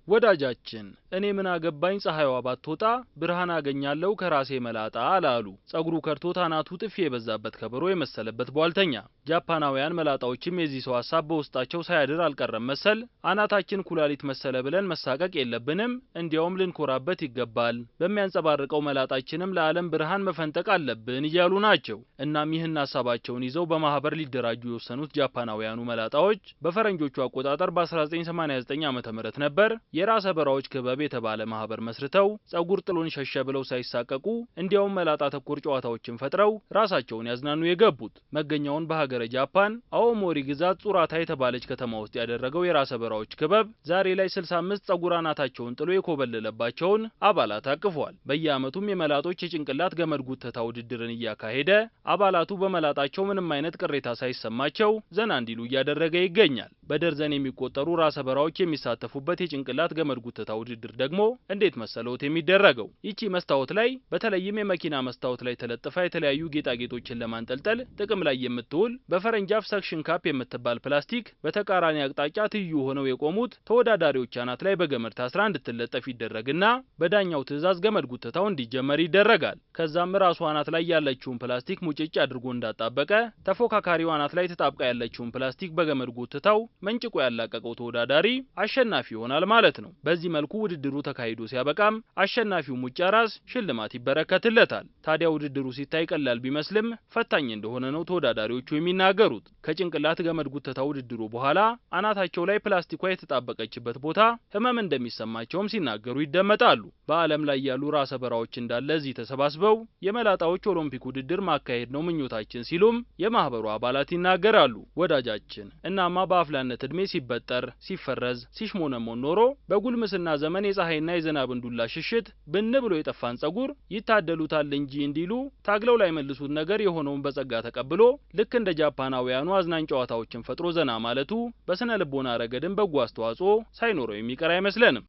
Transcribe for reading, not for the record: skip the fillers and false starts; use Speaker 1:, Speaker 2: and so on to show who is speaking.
Speaker 1: ወዳጃችን እኔ ምን አገባኝ ፀሐይዋ ባትወጣ ብርሃን አገኛለሁ ከራሴ መላጣ አላሉ ጸጉሩ ከርቶት አናቱ ጥፊ የበዛበት ከበሮ የመሰለበት ቧልተኛ። ጃፓናውያን መላጣዎችም የዚህ ሰው ሐሳብ በውስጣቸው ሳያድር አልቀረም መሰል አናታችን ኩላሊት መሰለ ብለን መሳቀቅ የለብንም እንዲያውም ልንኮራበት ይገባል በሚያንጸባርቀው መላጣችንም ለዓለም ብርሃን መፈንጠቅ አለብን እያሉ ናቸው። እናም ይህን ሐሳባቸውን ይዘው በማህበር ሊደራጁ የወሰኑት ጃፓናውያኑ መላጣዎች በፈረንጆቹ አቆጣጠር በ1989 ዓ.ም ነበር የራሰ በራዎች ክበብ የተባለ ማህበር መስርተው ጸጉር ጥሎን ሸሸ ብለው ሳይሳቀቁ እንዲያውም መላጣ ተኮር ጨዋታዎችን ፈጥረው ራሳቸውን ያዝናኑ የገቡት። መገኛውን በሀገረ ጃፓን አኦሞሪ ግዛት ጹራታ የተባለች ከተማ ውስጥ ያደረገው የራሰ በራዎች ክበብ ዛሬ ላይ 65 ጸጉር አናታቸውን ጥሎ የኮበለለባቸውን አባላት አቅፏል። በየዓመቱም የመላጦች የጭንቅላት ገመድ ጉተታ ውድድርን እያካሄደ አባላቱ በመላጣቸው ምንም አይነት ቅሬታ ሳይሰማቸው ዘና እንዲሉ እያደረገ ይገኛል። በደርዘን የሚቆጠሩ ራሰ በራዎች የሚሳተፉበት የጭንቅላት ገመድ ጉተታ ውድድር ደግሞ እንዴት መሰለውት የሚደረገው ይቺ መስታወት ላይ በተለይም የመኪና መስታወት ላይ ተለጥፋ የተለያዩ ጌጣጌጦችን ለማንጠልጠል ጥቅም ላይ የምትውል በፈረንጃፍ ሰክሽን ካፕ የምትባል ፕላስቲክ በተቃራኒ አቅጣጫ ትይዩ ሆነው የቆሙት ተወዳዳሪዎች አናት ላይ በገመድ ታስራ እንድትለጠፍ ይደረግና በዳኛው ትዕዛዝ ገመድ ጉተታው እንዲጀመር ይደረጋል። ከዛም ራሱ አናት ላይ ያለችውን ፕላስቲክ ሙጭጭ አድርጎ እንዳጣበቀ ተፎካካሪው አናት ላይ ተጣብቃ ያለችውን ፕላስቲክ በገመድ ጉተታው መንጭቆ ያላቀቀው ተወዳዳሪ አሸናፊ ይሆናል ማለት ነው። በዚህ መልኩ ውድድሩ ተካሂዶ ሲያበቃም አሸናፊው ሙጫ ራስ ሽልማት ይበረከትለታል። ታዲያ ውድድሩ ሲታይ ቀላል ቢመስልም ፈታኝ እንደሆነ ነው ተወዳዳሪዎቹ የሚናገሩት። ከጭንቅላት ገመድ ጉተታ ውድድሩ በኋላ አናታቸው ላይ ፕላስቲኳ የተጣበቀችበት ቦታ ህመም እንደሚሰማቸውም ሲናገሩ ይደመጣሉ። በዓለም ላይ ያሉ ራሰ በራዎች እንዳለ እዚህ ተሰባስበው የመላጣዎች ኦሎምፒክ ውድድር ማካሄድ ነው ምኞታችን ሲሉም የማህበሩ አባላት ይናገራሉ። ወዳጃችን እናማ በአፍላነት እድሜ ሲበጠር ሲፈረዝ ሲሽሞነሞን ኖሮ በጉልምስና ዘመን የፀሐይና የዝናብን ዱላ ሽሽት ብን ብሎ የጠፋን ጸጉር ይታደሉታል እንጂ እንዲሉ ታግለው ላይ መልሱት ነገር የሆነውን በጸጋ ተቀብሎ ልክ እንደ ጃፓናውያኑ አዝናኝ ጨዋታዎችን ፈጥሮ ዘና ማለቱ በስነ ልቦና ረገድም በጎ አስተዋጽኦ ሳይኖረው የሚቀር አይመስለንም።